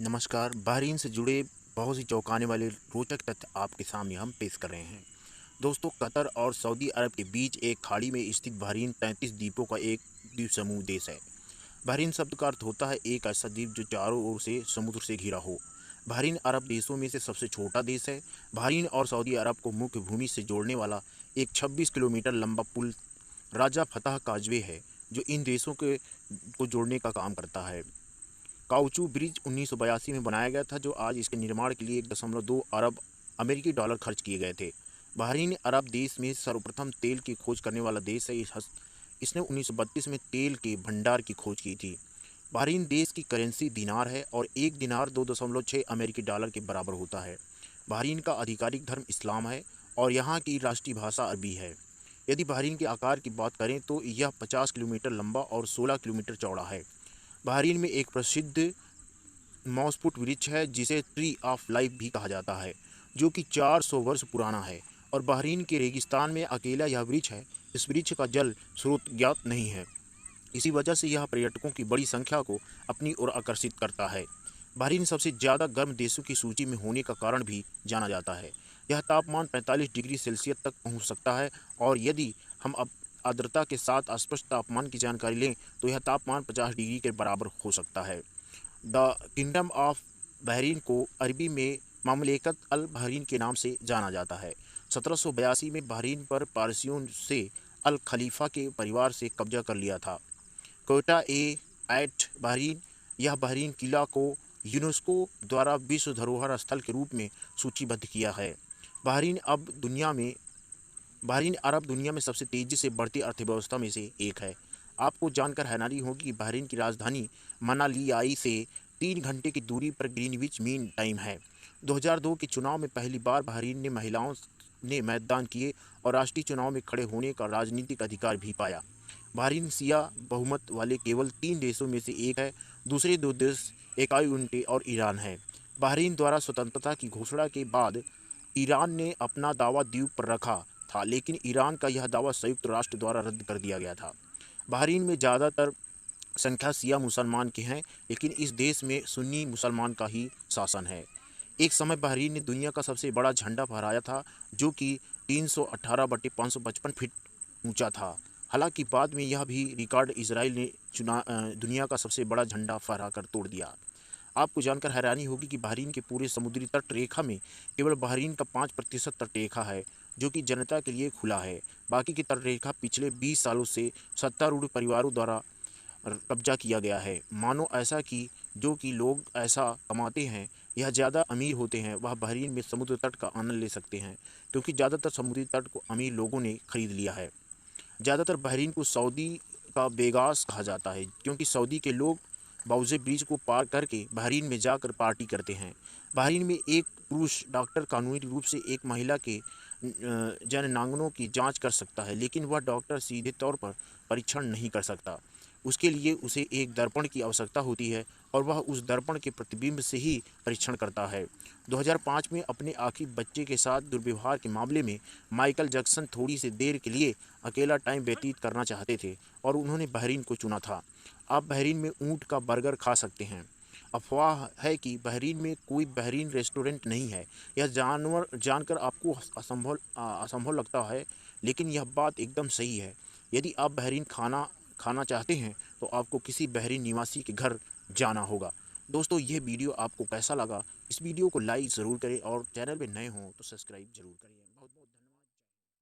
नमस्कार। बहरीन से जुड़े बहुत सी चौंकाने वाले रोचक तथ्य आपके सामने हम पेश कर रहे हैं। दोस्तों, कतर और सऊदी अरब के बीच एक खाड़ी में स्थित बहरीन 33 द्वीपों का एक द्वीप समूह देश है। बहरीन शब्द का अर्थ होता है एक ऐसा द्वीप जो चारों ओर से समुद्र से घिरा हो। बहरीन अरब देशों में से सबसे छोटा देश है। बहरीन और सऊदी अरब को मुख्य भूमि से जोड़ने वाला एक 26 किलोमीटर लंबा पुल राजा फतह काजवे है, जो इन देशों के को जोड़ने का काम करता है। काउचू ब्रिज 1982 में बनाया गया था, जो आज इसके निर्माण के लिए 1.2 अरब अमेरिकी डॉलर खर्च किए गए थे। बहरीन अरब देश में सर्वप्रथम तेल की खोज करने वाला देश है। इसने 1932 में तेल के भंडार की खोज की थी। बहरीन देश की करेंसी दिनार है और एक दिनार 2.6 अमेरिकी डॉलर के बराबर होता है। बहरीन का आधिकारिक धर्म इस्लाम है और यहाँ की राष्ट्रीय भाषा अरबी है। यदि बहरीन के आकार की बात करें तो यह 50 किलोमीटर लंबा और 16 किलोमीटर चौड़ा है। बहरीन में एक प्रसिद्ध मौसफुट वृक्ष है जिसे ट्री ऑफ लाइफ भी कहा जाता है, जो कि 400 वर्ष पुराना है और बहरीन के रेगिस्तान में अकेला यह वृक्ष है। इस वृक्ष का जल स्रोत ज्ञात नहीं है। इसी वजह से यह पर्यटकों की बड़ी संख्या को अपनी ओर आकर्षित करता है। बहरीन सबसे ज़्यादा गर्म देशों की सूची में होने का कारण भी जाना जाता है। यह तापमान 45 डिग्री सेल्सियस तक पहुंच सकता है और यदि हम अब आर्द्रता के साथ स्पष्ट तापमान की जानकारी लें तो यह तापमान 50 डिग्री के बराबर हो सकता है। द किंगडम ऑफ बहरीन को अरबी में ममलिकत अल बहरीन के नाम से जाना जाता है। 1782 में बहरीन पर पारसियों से अल खलीफा के परिवार से कब्जा कर लिया था। कोटा ए एट बहरीन, यह बहरीन किला को यूनेस्को द्वारा विश्व धरोहर स्थल के रूप में सूचीबद्ध किया है। बहरीन अब दुनिया में बहरीन अरब दुनिया में सबसे तेज़ी से बढ़ती अर्थव्यवस्था में से एक है। आपको जानकर हैरानी होगी कि बहरीन की राजधानी मनालियाई से 3 घंटे की दूरी पर ग्रीनविच मीन टाइम है। 2002 के चुनाव में पहली बार बहरीन ने महिलाओं ने मतदान किए और राष्ट्रीय चुनाव में खड़े होने का राजनीतिक अधिकार भी पाया। बहरीन शिया बहुमत वाले केवल 3 देशों में से एक है। दूसरे 2 देश इक्वाडोर और ईरान है। बहरीन द्वारा स्वतंत्रता की घोषणा के बाद ईरान ने अपना दावा द्वीप पर रखा था, लेकिन ईरान का यह दावा संयुक्त राष्ट्र द्वारा रद्द कर दिया गया था। बहरीन में ज़्यादातर संख्या शिया मुसलमान की हैं, लेकिन इस देश में सुन्नी मुसलमान का ही शासन है। एक समय बहरीन ने दुनिया का सबसे बड़ा झंडा फहराया था, जो कि 318/555 फीट ऊंचा था। हालांकि बाद में यह भी रिकॉर्ड इसराइल ने दुनिया का सबसे बड़ा झंडा फहराकर तोड़ दिया। आपको जानकर हैरानी होगी कि बहरीन के पूरे समुद्री तट रेखा में केवल बहरीन का 5% तट रेखा है, जो कि जनता के लिए खुला है। बाकी की तट रेखा पिछले 20 सालों से सत्तारूढ़ परिवारों द्वारा कब्जा किया गया है। मानो ऐसा कि जो कि लोग ऐसा कमाते हैं या ज़्यादा अमीर होते हैं, वह बहरीन में समुद्र तट का आनंद ले सकते हैं, क्योंकि ज़्यादातर समुद्री तट को अमीर लोगों ने खरीद लिया है। ज़्यादातर बहरीन को सऊदी का बेगास कहा जाता है, क्योंकि सऊदी के लोग बाउज़े ब्रिज को पार करके बहरीन में जाकर पार्टी करते हैं। बहरीन में एक पुरुष डॉक्टर कानूनी रूप से एक महिला के जननांगों की जांच कर सकता है, लेकिन वह डॉक्टर सीधे तौर पर परीक्षण नहीं कर सकता। उसके लिए उसे एक दर्पण की आवश्यकता होती है और वह उस दर्पण के प्रतिबिंब से ही परीक्षण करता है। 2005 में अपने आखिरी बच्चे के साथ दुर्व्यवहार के मामले में माइकल जैक्सन थोड़ी सी देर के लिए अकेला टाइम व्यतीत करना चाहते थे और उन्होंने बहरीन को चुना था। आप बहरीन में ऊँट का बर्गर खा सकते हैं। अफवाह है कि बहरीन में कोई बहरीन रेस्टोरेंट नहीं है। यह जानकर आपको असंभव लगता है, लेकिन यह बात एकदम सही है। यदि आप बहरीन खाना खाना चाहते हैं तो आपको किसी बहरीन निवासी के घर जाना होगा। दोस्तों, ये वीडियो आपको कैसा लगा? इस वीडियो को लाइक ज़रूर करें और चैनल पे नए हों तो सब्सक्राइब ज़रूर करें।